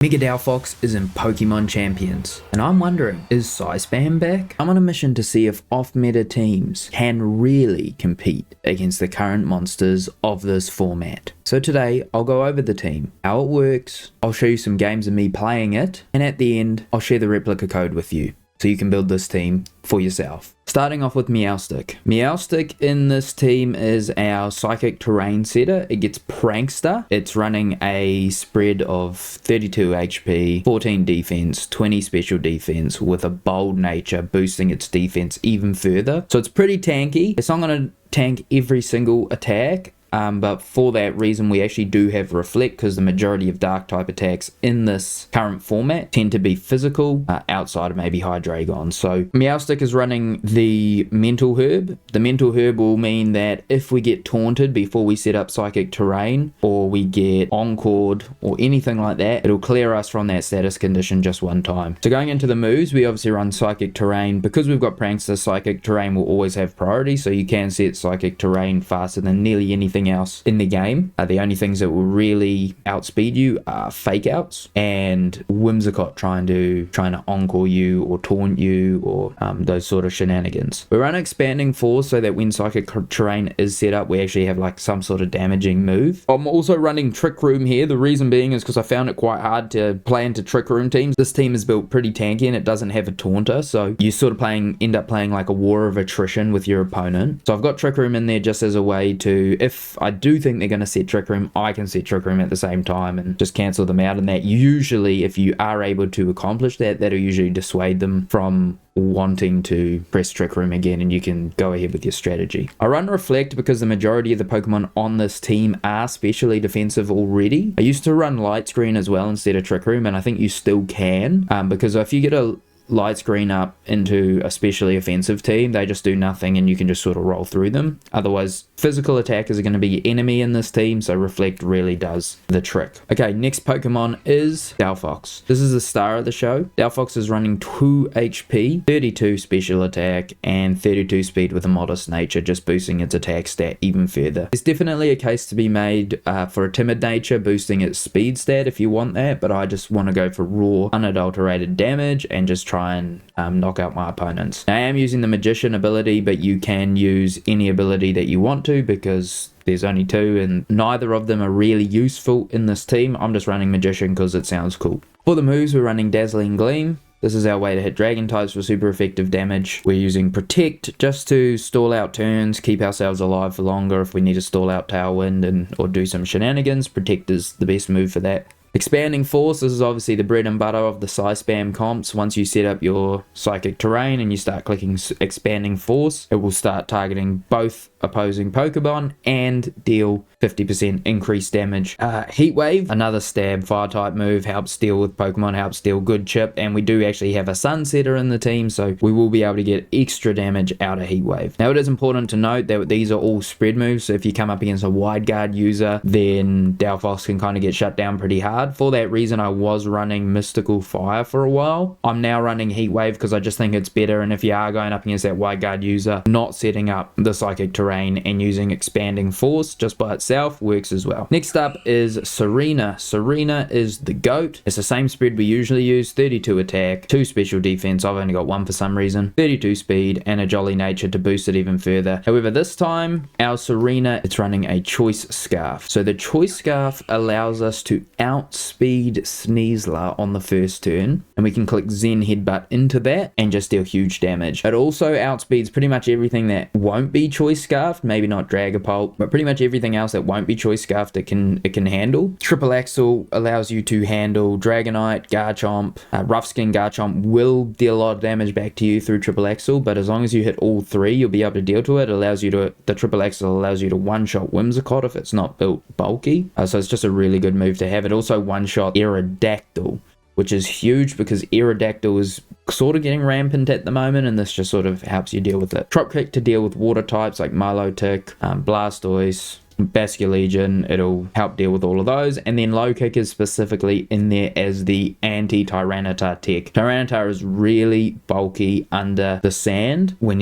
Mega Delphox is in Pokemon Champions, and I'm wondering, is Psyspam back? I'm on a mission to see if off-meta teams can really compete against the current monsters of this format. So today, I'll go over the team, how it works, I'll show you some games of me playing it, and at the end, I'll share the replica code with you, so you can build this team for yourself. Starting off with Meowstic. Meowstic in this team is our Psychic Terrain setter. It gets Prankster. It's running a spread of 32 HP, 14 defense, 20 special defense with a bold nature, boosting its defense even further. So it's pretty tanky. It's not going to tank every single attack. But for that reason, we actually do have Reflect, because the majority of dark type attacks in this current format tend to be physical, outside of maybe Hydreigon. So Meowstic is running the Mental Herb. The Mental Herb will mean that if we get taunted before we set up Psychic Terrain, or we get Encored, or anything like that, it'll clear us from that status condition just one time. So going into the moves, we obviously run Psychic Terrain. Because we've got Prankster, Psychic Terrain will always have priority, so you can set Psychic Terrain faster than nearly anything else in the game. The only things that will really outspeed you are fake outs and Whimsicott trying to encore you or taunt you, or those sort of shenanigans. We run Expanding Force so that when Psychic Terrain is set up, we actually have like some sort of damaging move. I'm also running Trick Room here. The reason being is because I found it quite hard to play into Trick Room teams. This team is built pretty tanky and it doesn't have a taunter, so you sort of end up playing like a war of attrition with your opponent. So I've got Trick Room in there just as a way to, if I do think they're going to set Trick Room, I can set Trick Room at the same time and just cancel them out. And that usually, if you are able to accomplish that, that'll usually dissuade them from wanting to press Trick Room again, and you can go ahead with your strategy. I run Reflect because the majority of the Pokemon on this team are specially defensive already. I used to run Light Screen as well instead of Trick Room, and I think you still can, because if you get a Light Screen up into a specially offensive team, they just do nothing and you can just sort of roll through them. Otherwise, physical attackers are going to be your enemy in this team, so Reflect really does the trick. Okay, next Pokemon is Delphox. This is the star of the show. Delphox is running 2 HP, 32 special attack, and 32 speed with a modest nature, just boosting its attack stat even further. There's definitely a case to be made for a timid nature, boosting its speed stat if you want that, but I just want to go for raw, unadulterated damage and just try and knock out my opponents. Now, I am using the Magician ability, but you can use any ability that you want to, because there's only 2 and neither of them are really useful in this team. I'm just running Magician because it sounds cool. For the moves, we're running Dazzling Gleam. This is our way to hit dragon types for super effective damage. We're using Protect just to stall out turns, keep ourselves alive for longer if we need to stall out Tailwind or do some shenanigans. Protect is the best move for that. Expanding Force, this is obviously the bread and butter of the Psyspam comps. Once you set up your Psychic Terrain and you start clicking Expanding Force, it will start targeting both opposing Pokemon and deal 50% increased damage. Heat Wave, another stab fire type move, helps deal with Pokemon, helps deal good chip, and we do actually have a Sunsetter in the team, so we will be able to get extra damage out of Heat Wave. Now, it is important to note that these are all spread moves, so if you come up against a wide guard user, then Delphox can kind of get shut down pretty hard. For that reason, I was running Mystical Fire for a while. I'm now running Heat Wave because I just think it's better, and if you are going up against that wide guard user, not setting up the Psychic Terrain and using Expanding Force just by itself works as well. Next up is Tsareena. Tsareena is the GOAT. It's the same spread we usually use, 32 attack, 2 special defense, I've only got 1 for some reason, 32 speed, and a jolly nature to boost it even further. However, this time, our Tsareena, it's running a Choice Scarf. So the Choice Scarf allows us to outspeed Sneasler on the first turn, and we can click Zen Headbutt into that and just deal huge damage. It also outspeeds pretty much everything that won't be Choice Scarf, maybe not Dragapult, but pretty much everything else that won't be Choice Scarfed it can handle. Triple Axle allows you to handle Dragonite, Garchomp. Rough Skin Garchomp will deal a lot of damage back to you through Triple Axle, but as long as you hit all 3, you'll be able to deal to it. The Triple Axle allows you to one-shot Whimsicott if it's not built bulky, so it's just a really good move to have. It also one-shot Aerodactyl, which is huge because Aerodactyl is sort of getting rampant at the moment, and this just sort of helps you deal with it. Drop Kick to deal with water types like Milotic, Blastoise, Basculegion, it'll help deal with all of those. And then low kick is specifically in there as the anti-Tyranitar tech. Tyranitar is really bulky under the sand when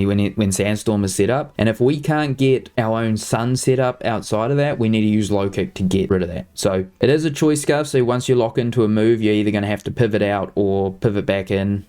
Sandstorm is set up, and if we can't get our own sun set up outside of that, we need to use low kick to get rid of that. So it is a choice scarf, so once you lock into a move, you're either going to have to pivot out or pivot back in,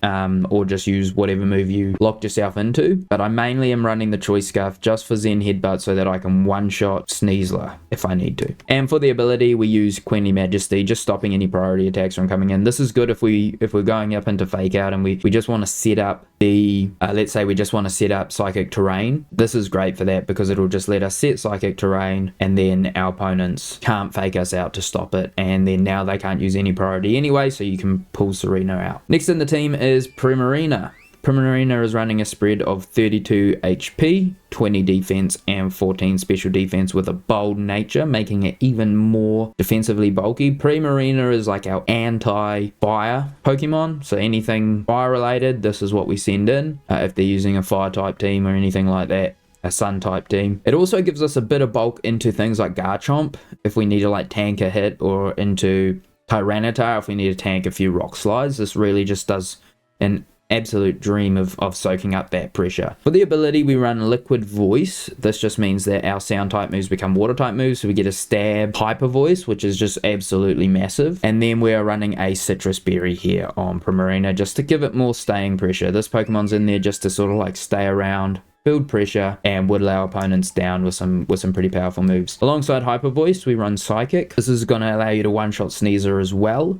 or just use whatever move you locked yourself into. But I mainly am running the choice scarf just for Zen Headbutt so that I can one-shot Sneasler if I need to. And for the ability, we use Queenly Majesty, just stopping any priority attacks from coming in. This is good if we're going up into Fake Out and we just want to set up the let's say we just want to set up Psychic Terrain. This is great for that because it'll just let us set Psychic Terrain, and then our opponents can't fake us out to stop it, and then now they can't use any priority anyway, so you can pull Tsareena out. Next in the team is Primarina. Primarina is running a spread of 32 HP, 20 defense, and 14 special defense with a bold nature, making it even more defensively bulky. Primarina is like our anti-fire Pokemon, so anything fire related, this is what we send in. If they're using a fire type team or anything like that, a sun type team. It also gives us a bit of bulk into things like Garchomp if we need to like tank a hit, or into Tyranitar if we need to tank a few rock slides. This really just does an absolute dream of soaking up that pressure. For the ability, we run Liquid Voice. This just means that our sound type moves become water type moves, so we get a stab hyper voice, which is just absolutely massive. And then we're running a Citrus Berry here on Primarina just to give it more staying pressure. This Pokemon's in there just to sort of like stay around, build pressure, and whittle our opponents down with some pretty powerful moves. Alongside Hyper Voice, we run Psychic. This is going to allow you to one-shot Sneasler as well.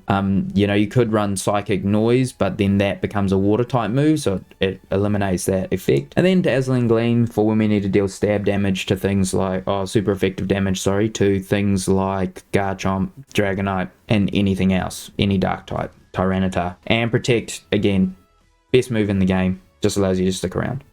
You know, you could run Psychic Noise, but then that becomes a water type move, so it eliminates that effect. And then Dazzling Gleam for when we need to deal stab damage to things like, super effective damage, sorry, to things like Garchomp, Dragonite, and anything else, any dark type, Tyranitar. And Protect, again, best move in the game, just allows you to stick around.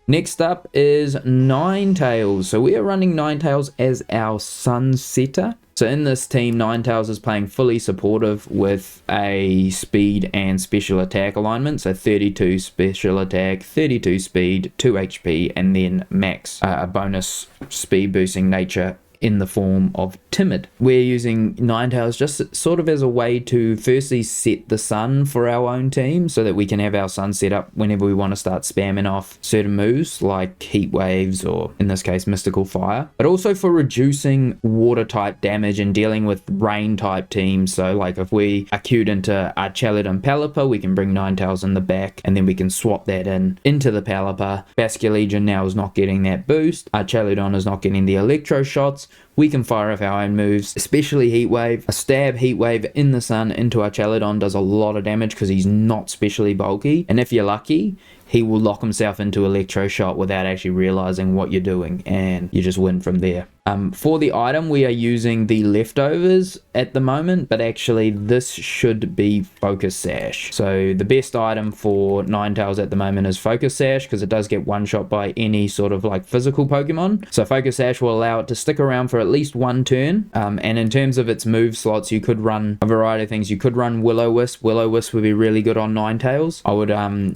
Next up is Ninetales. So we are running Ninetales as our Sun Setter. So in this team, Ninetales is playing fully supportive with a speed and special attack alignment. So 32 special attack, 32 speed, 2 HP, and then max a bonus speed boosting nature in the form of Timid. We're using Ninetales just sort of as a way to firstly set the sun for our own team so that we can have our sun set up whenever we want to start spamming off certain moves like Heat Waves, or in this case Mystical Fire, but also for reducing water type damage and dealing with rain type teams. So like if we are queued into our Chaludon Pelipper, we can bring Ninetales in the back and then we can swap that into the Pelipper. Basculegion now is not getting that boost. Our Chaludon is not getting the Electro Shots. We can fire off our own moves, especially Heat Wave. A stab Heat Wave in the sun into our Chaludon does a lot of damage because he's not specially bulky. And if you're lucky, he will lock himself into Electro Shot without actually realizing what you're doing, and you just win from there. For the item, we are using the leftovers at the moment, but actually this should be Focus Sash. So the best item for Ninetales at the moment is Focus Sash because it does get one shot by any sort of like physical Pokemon. So Focus Sash will allow it to stick around for at least one turn. And in terms of its move slots, you could run a variety of things. You could run Will-O-Wisp. Will-O-Wisp would be really good on Ninetales. I would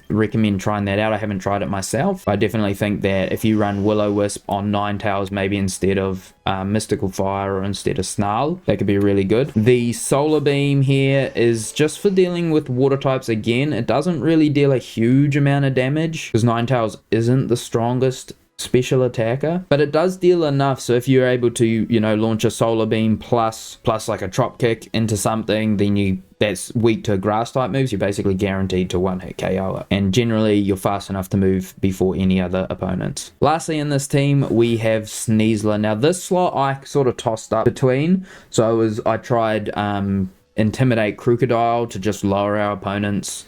recommend trying that out. I haven't tried it myself. I definitely think that if you run Will-O-Wisp on Ninetales, maybe instead of Mystical Fire or instead of Snarl, that could be really good. The Solar Beam here is just for dealing with water types again. It doesn't really deal a huge amount of damage because Ninetales isn't the strongest special attacker, but it does deal enough. So if you're able to, you know, launch a Solar Beam plus like a Trop Kick into something, then that's weak to grass type moves, you're basically guaranteed to one hit KO it. And generally you're fast enough to move before any other opponents. Lastly in this team we have Sneasler. Now this slot I sort of tossed up between. So I tried Intimidate Crocodile to just lower our opponents'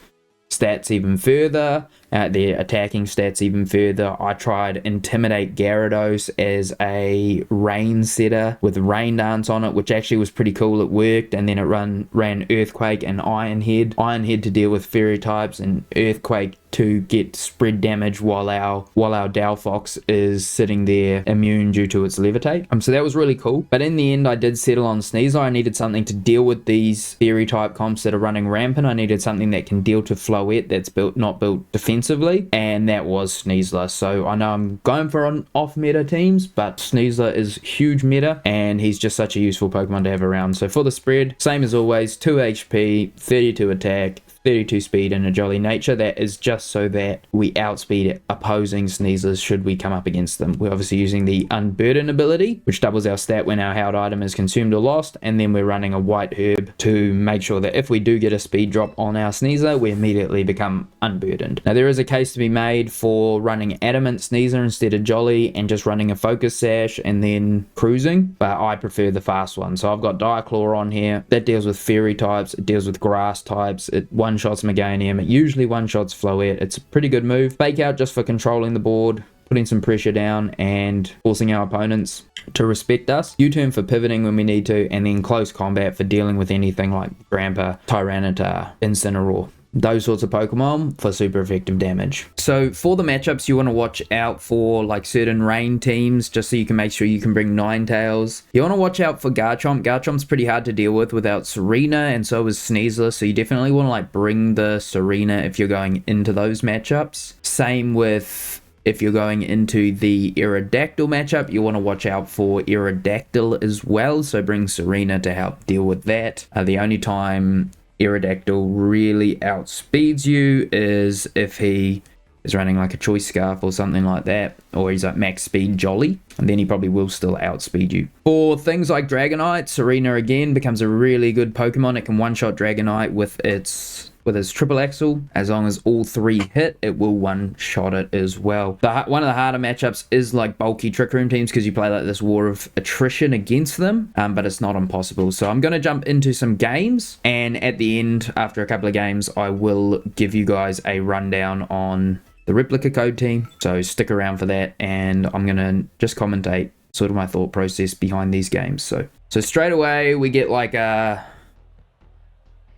stats even further, their attacking stats even further. I tried Intimidate Gyarados as a rain setter with Rain Dance on it, which actually was pretty cool. It worked. And then it ran Earthquake and Iron Head to deal with fairy types, and Earthquake to get spread damage while our Delphox is sitting there immune due to its Levitate. So that was really cool. But in the end I did settle on Sneasler. I needed something to deal with these fairy type comps that are running rampant. I needed something that can deal to Floette that's not built defensively defensively, and that was Sneasler. So I know I'm going for on off-meta teams, but Sneasler is huge meta, and he's just such a useful Pokemon to have around. So for the spread, same as always, 2 HP, 32 attack, 32 speed and a jolly nature. That is just so that we outspeed opposing Sneaslers should we come up against them. We're obviously using the Unburden ability, which doubles our stat when our held item is consumed or lost, and then we're running a white herb to make sure that if we do get a speed drop on our Sneasler, we immediately become unburdened. Now there is a case to be made for running Adamant Sneasler instead of Jolly and just running a Focus Sash and then cruising, but I prefer the fast one. So I've got Diaclaw on here. That deals with fairy types, it deals with grass types, it one-shots Meganium, it usually one-shots Floette. It's a pretty good move. Fake Out just for controlling the board, putting some pressure down and forcing our opponents to respect us. U-turn for pivoting when we need to, and then close combat for dealing with anything like Grandpa, Tyranitar, Incineroar. Those sorts of Pokemon for super effective damage. So for the matchups, you want to watch out for like certain rain teams, just so you can make sure you can bring Ninetales. You want to watch out for Garchomp. Garchomp's pretty hard to deal with without Tsareena, and so is Sneasler, so you definitely want to like bring the Tsareena if you're going into those matchups. Same with if you're going into the Aerodactyl matchup, you want to watch out for Aerodactyl as well, so bring Tsareena to help deal with that. The only time Aerodactyl really outspeeds you is if he is running like a Choice Scarf or something like that, or he's like max speed Jolly, and then he probably will still outspeed you. For things like Dragonite, Tsareena again becomes a really good Pokemon. It can one-shot Dragonite with its triple axle. As long as all 3 hit, it will one-shot it as well. One of the harder matchups is like bulky Trick Room teams, because you play like this war of attrition against them, but it's not impossible. So I'm going to jump into some games, and at the end, after a couple of games, I will give you guys a rundown on the replica code team. So stick around for that, and I'm going to just commentate sort of my thought process behind these games. So straight away, we get like a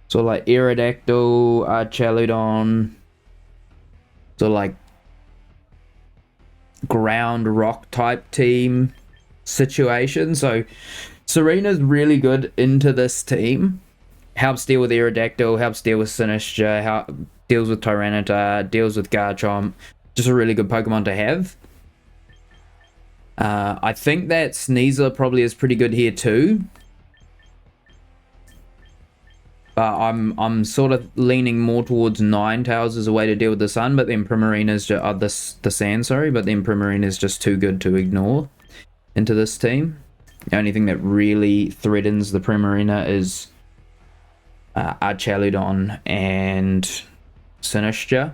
sort of like Aerodactyl, Chaludon, sort of like ground rock type team situation. So Tsareena's really good into this team. Helps deal with Aerodactyl, helps deal with Sinistcha, deals with Tyranitar, deals with Garchomp. Just a really good Pokemon to have. I think that Sneasler probably is pretty good here too. But I'm sort of leaning more towards Ninetales as a way to deal with the sun, but then Primarina's just the sand, sorry, but then Primarina's just too good to ignore into this team. The only thing that really threatens the Primarina is Chaludon and Sinistcha.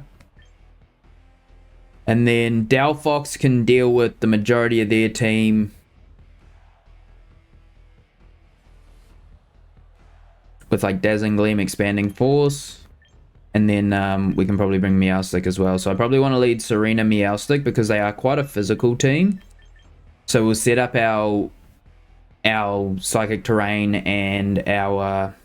And then Delphox can deal with the majority of their team with like Dazzling Gleam, Expanding Force, and then we can probably bring Meowstic as well. So I probably want to lead Tsareena, Meowstic, because they are quite a physical team. So we'll set up our Psychic Terrain and our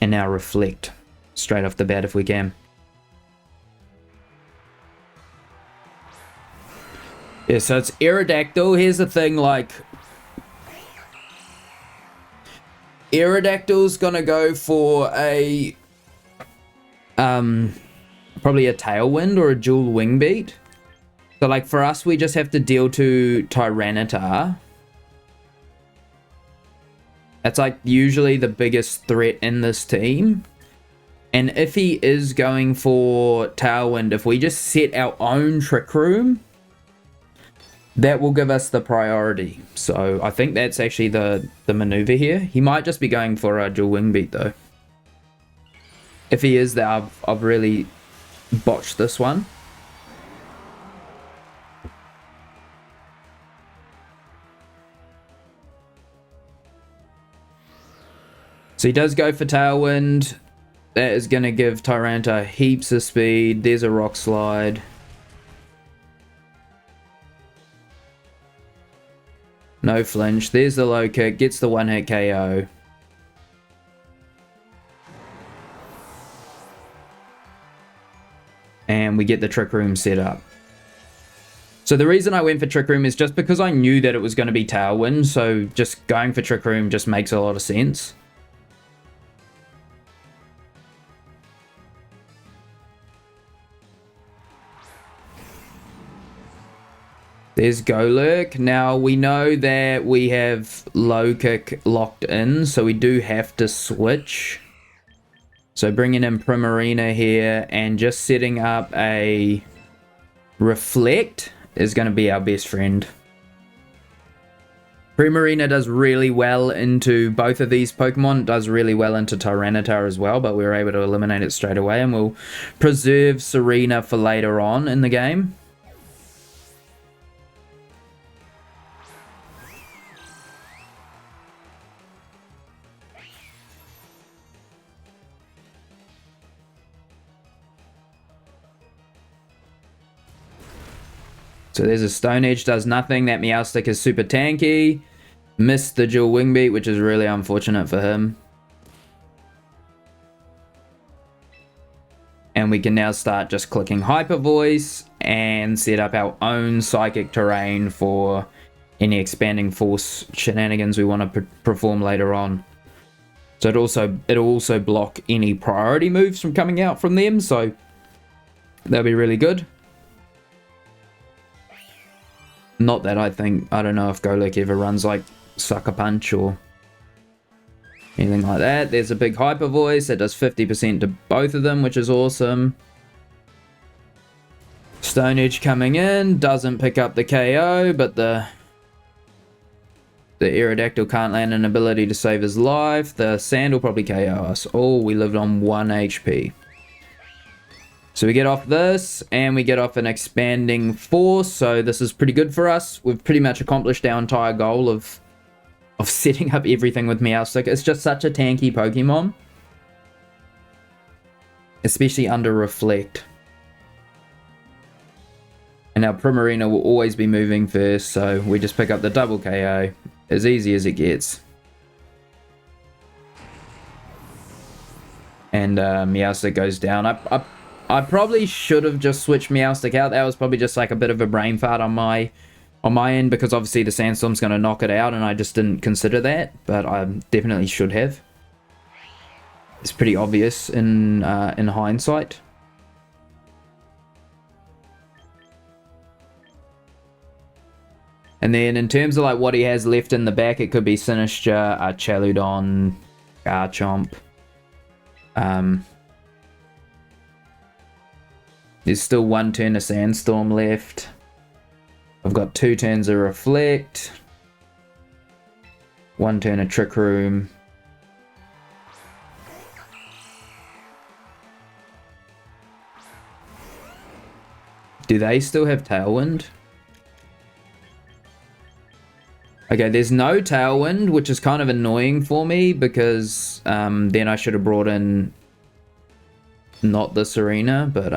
Reflect straight off the bat if we can. Yeah, so it's Aerodactyl. Here's the thing, like, Aerodactyl's gonna go for a probably a Tailwind or a dual Wing Beat. So like for us, we just have to deal to Tyranitar. That's like usually the biggest threat in this team. And if he is going for Tailwind, if we just set our own Trick Room, that will give us the priority. So I think that's actually the maneuver here. He might just be going for a dual Wing Beat though. If he is, that I've really botched this one. So he does go for Tailwind. That is going to give Tyranitar heaps of speed. There's a Rock Slide. No flinch. There's the low kick. Gets the one-hit KO. And we get the Trick Room set up. So the reason I went for Trick Room is just because I knew that it was going to be Tailwind. So just going for Trick Room just makes a lot of sense. There's Golurk. Now, we know that we have low kick locked in, so we do have to switch. So bringing in Primarina here and just setting up a Reflect is going to be our best friend. Primarina does really well into both of these Pokemon. It does really well into Tyranitar as well, but we were able to eliminate it straight away, and we'll preserve Tsareena for later on in the game. So there's a Stone Edge, does nothing. That Meowstic is super tanky. Missed the dual wing beat, which is really unfortunate for him. And we can now start just clicking Hyper Voice and set up our own Psychic Terrain for any expanding force shenanigans we want to perform later on. So it'll also block any priority moves from coming out from them, so that'll be really good. Not that I don't know if Golurk ever runs like Sucker Punch or anything like that. There's a big Hyper Voice that does 50% to both of them, which is awesome. Stone Edge coming in, doesn't pick up the KO, but the Aerodactyl can't land an ability to save his life. The Sand will probably KO us. Oh, we lived on 1 HP. So we get off this, and we get off an expanding force, so this is pretty good for us. We've pretty much accomplished our entire goal of setting up everything with Meowstic. It's just such a tanky Pokemon. Especially under Reflect. And our Primarina will always be moving first, so we just pick up the double KO. As easy as it gets. And Meowstic goes down. I probably should have just switched Meowstic out. That was probably just like a bit of a brain fart on my end, because obviously the Sandstorm's going to knock it out, and I just didn't consider that, but I definitely should have. It's pretty obvious in hindsight. And then in terms of like what he has left in the back, it could be Sinistcha, Chaludon, Garchomp. There's still 1 turn of Sandstorm left. I've got 2 turns of Reflect. 1 turn of Trick Room. Do they still have Tailwind? Okay, there's no Tailwind, which is kind of annoying for me, because then I should have brought in not the Tsareena, but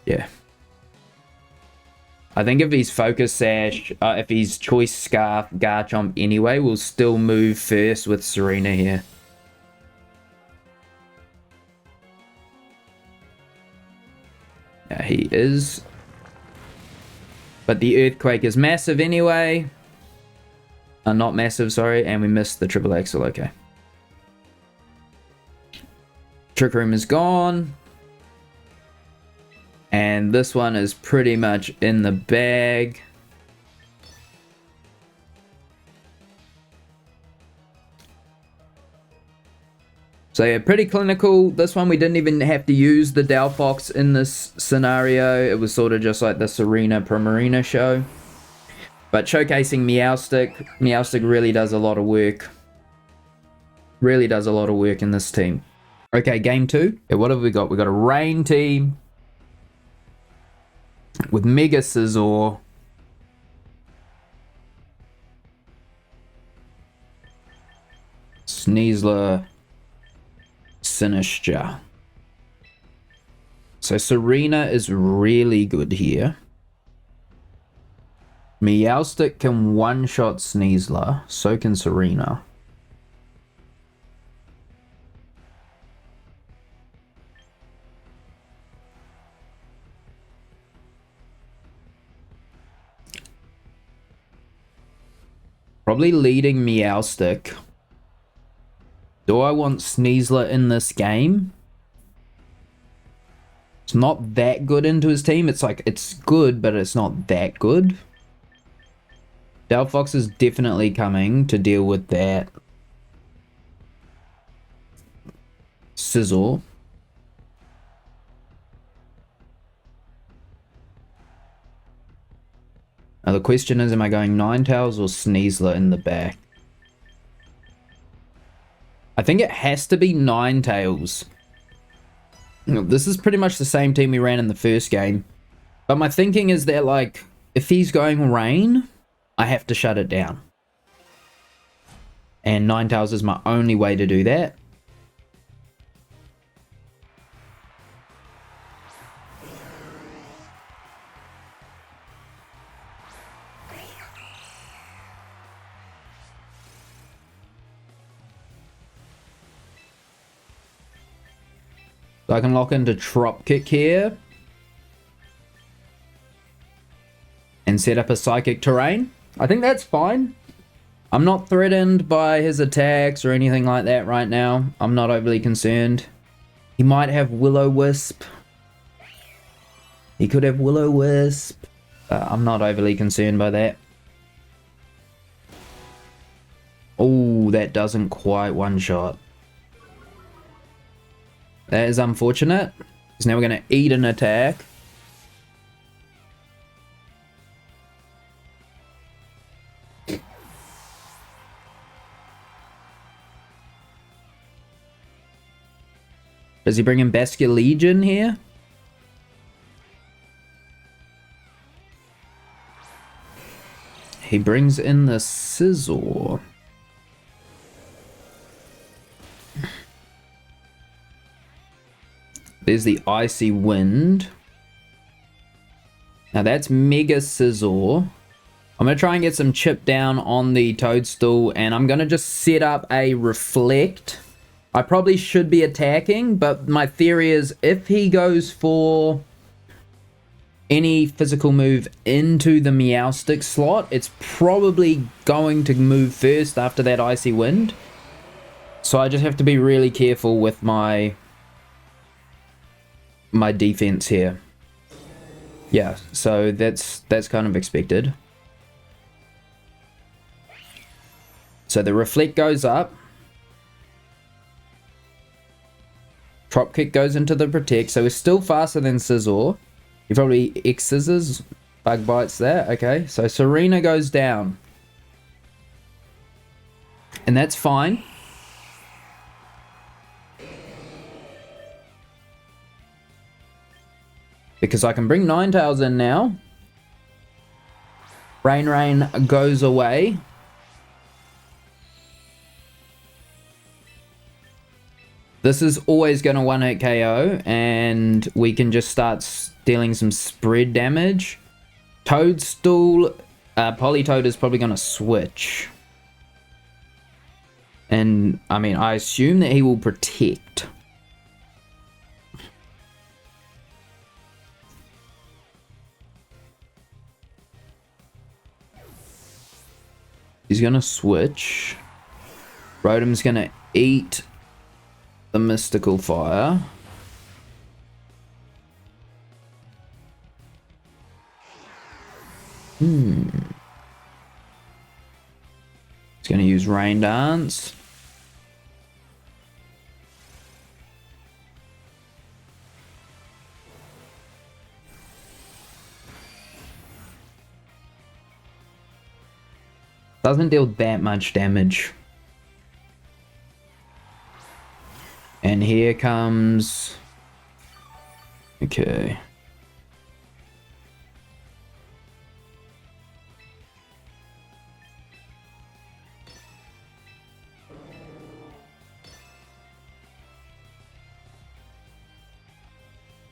yeah. I think if he's Focus Sash, if he's Choice Scarf, Garchomp anyway, we'll still move first with Tsareena here. Yeah, he is. But the Earthquake is massive anyway. Not massive, sorry, and we missed the Triple Axle, okay. Trick Room is gone. And this one is pretty much in the bag. So yeah, pretty clinical. This one we didn't even have to use the Delphox in this scenario. It was sort of just like the Tsareena Primarina show. But showcasing Meowstic. Meowstic really does a lot of work. Really does a lot of work in this team. Okay, game 2. Yeah, what have we got? We got a Rain team with Mega Scizor, Sneasler, Sinistcha. So Tsareena is really good here. Meowstic can one-shot Sneasler, so can Tsareena. Probably leading Meowstic. Do I want Sneasler in this game? It's not that good into his team. It's like, it's good, but it's not that good. Delphox is definitely coming to deal with that Sizzle. Now the question is, am I going Ninetales or Sneasler in the back? I think it has to be Ninetales. This is pretty much the same team we ran in the first game. But my thinking is that, like, if he's going Rain, I have to shut it down. And Ninetales is my only way to do that. So I can lock into Drop Kick here. And set up a Psychic Terrain. I think that's fine. I'm not threatened by his attacks or anything like that right now. I'm not overly concerned. He might have Will-O-Wisp. He could have Will-O-Wisp. I'm not overly concerned by that. Oh, that doesn't quite one-shot. That is unfortunate. Because now we're going to eat an attack. Does he bring in Basket Legion here? He brings in the Scizor. There's the Icy Wind. Now that's Mega Scizor. I'm going to try and get some chip down on the Toadstool, and I'm going to just set up a Reflect. I probably should be attacking, but my theory is if he goes for any physical move into the Meowstic slot, it's probably going to move first after that Icy Wind. So I just have to be really careful with my defense here. Yeah, so that's kind of expected. So the Reflect goes up. Drop Kick goes into the Protect, so we're still faster than Scizor. He probably X-Scissors, Bug Bites there. Okay, so Tsareena goes down. And that's fine. Because I can bring Ninetales in now. Rain goes away. This is always going to one-hit KO, and we can just start dealing some spread damage. Toadstool, Politoed is probably going to switch. And, I mean, I assume that he will Protect. He's going to switch. Rotom's going to eat the Mystical Fire. He's going to use Rain Dance. Doesn't deal that much damage. And here comes... Okay.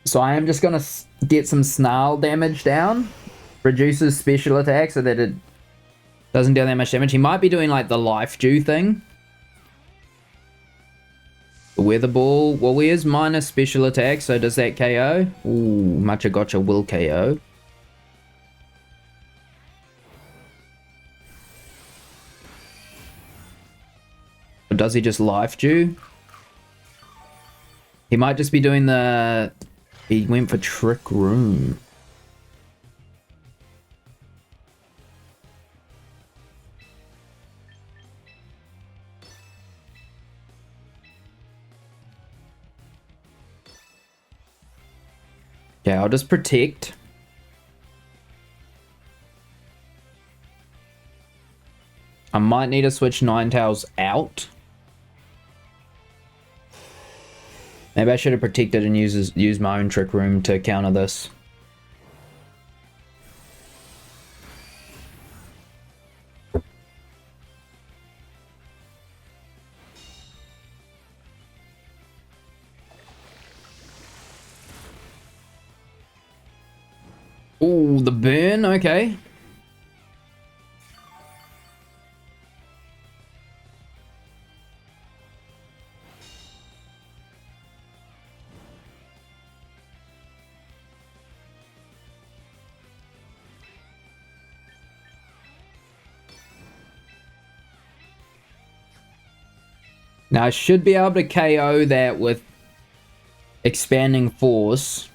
So I am just going to get some Snarl damage down. Reduces special attack so that it doesn't deal that much damage. He might be doing like the Life Dew thing. The Weather Ball. Well, he is minus special attack, so does that KO? Ooh, Matcha Gotcha will KO. Or does he just Life Dew? He might just be doing the He went for Trick Room. Okay, I'll just protect. I might need to switch Ninetales out. Maybe I should have protected and used my own Trick Room to counter this. Ooh, the burn, okay. Now I should be able to KO that with Expanding Force.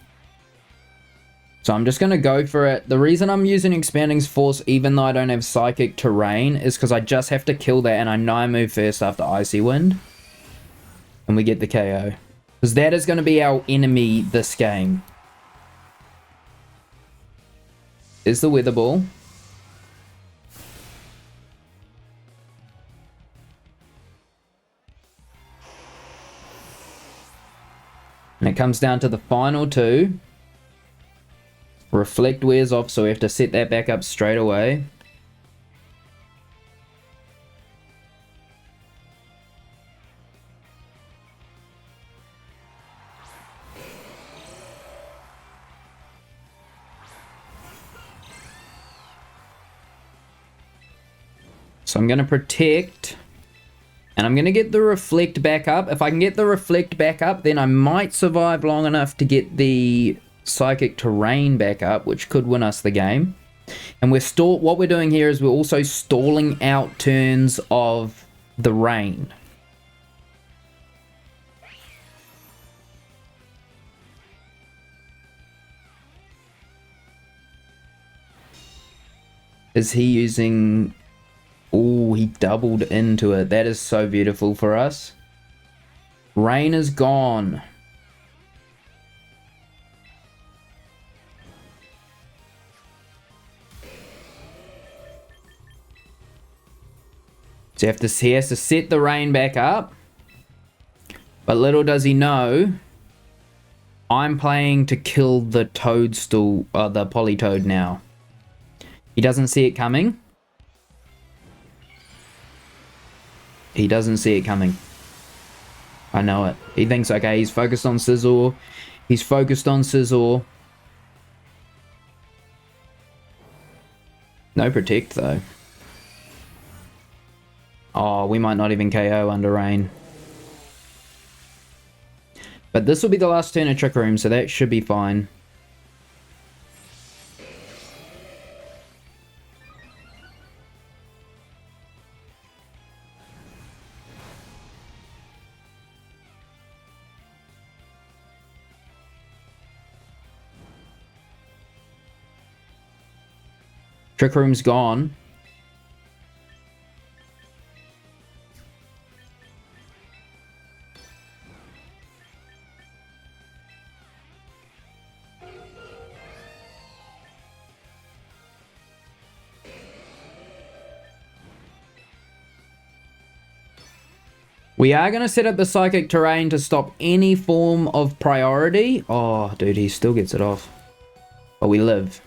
So I'm just going to go for it. The reason I'm using Expanding Force even though I don't have Psychic Terrain is because I just have to kill that and I know I move first after Icy Wind. And we get the KO. Because that is going to be our enemy this game. Is the Weather Ball. And it comes down to the final two. Reflect wears off, so we have to set that back up straight away. So I'm going to protect. And I'm going to get the Reflect back up. If I can get the Reflect back up, then I might survive long enough to get the Psychic Terrain back up, which could win us the game. And what we're doing here is we're also stalling out turns of the rain. Is he using... Oh, he doubled into it. That is so beautiful for us. Rain is gone. So he has to set the rain back up. But little does he know, I'm playing to kill the Toadstool, the Politoed now. He doesn't see it coming. He doesn't see it coming. I know it. He thinks, okay, he's focused on Scizor. He's focused on Scizor. No protect, though. Oh, we might not even KO under rain. But this will be the last turn of Trick Room, so that should be fine. Trick Room's gone. We are going to set up the Psychic Terrain to stop any form of priority. Oh, dude, he still gets it off. But we live.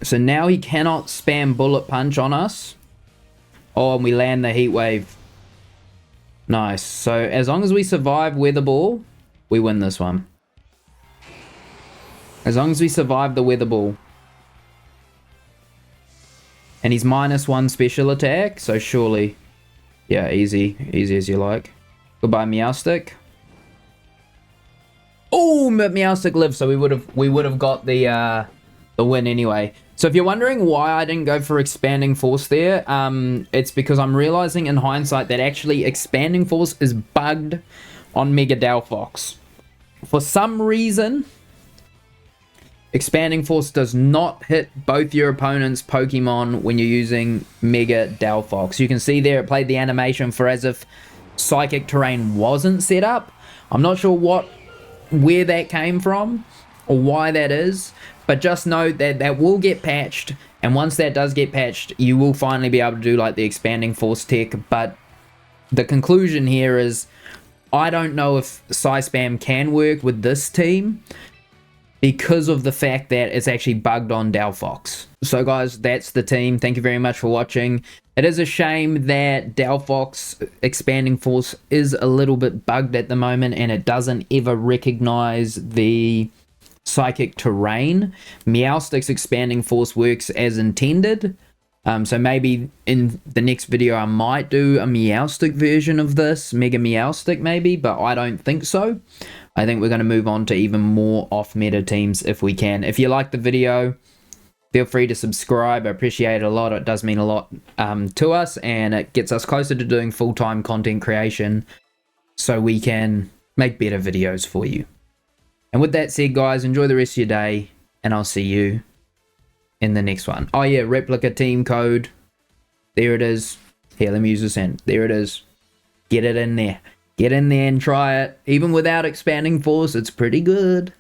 So now he cannot spam Bullet Punch on us. Oh, and we land the Heat Wave. Nice. So as long as we survive Weather Ball, we win this one. As long as we survive the Weather Ball. And he's -1 special attack, so surely, yeah, easy as you like. Goodbye, Meowstic. Oh, Meowstic lived, so we would have got the win anyway. So if you're wondering why I didn't go for Expanding Force there, it's because I'm realizing in hindsight that actually Expanding Force is bugged on Mega Delphox. For some reason, Expanding Force does not hit both your opponent's Pokemon when you're using Mega Delphox. You can see there it played the animation for as if Psychic Terrain wasn't set up. I'm not sure where that came from or why that is, but just know that that will get patched, and once that does get patched, you will finally be able to do like the Expanding Force tech. But the conclusion here is I don't know if Psyspam can work with this team because of the fact that it's actually bugged on Delphox. So guys, that's the team. Thank you very much for watching. It is a shame that Delphox Expanding Force is a little bit bugged at the moment, and it doesn't ever recognize the Psychic Terrain. Meowstic's Expanding Force works as intended. So maybe in the next video I might do a Meowstic version of this, Mega Meowstic maybe, but I don't think so. I think we're going to move on to even more off-meta teams if we can. If you like the video, feel free to subscribe. I appreciate it a lot. It does mean a lot to us, and it gets us closer to doing full-time content creation so we can make better videos for you. And with that said, guys, enjoy the rest of your day, and I'll see you in the next one. Oh yeah, replica team code. There it is. Here, let me use this hand. There it is. Get it in there. Get in there and try it. Even without Expanding Force, it's pretty good.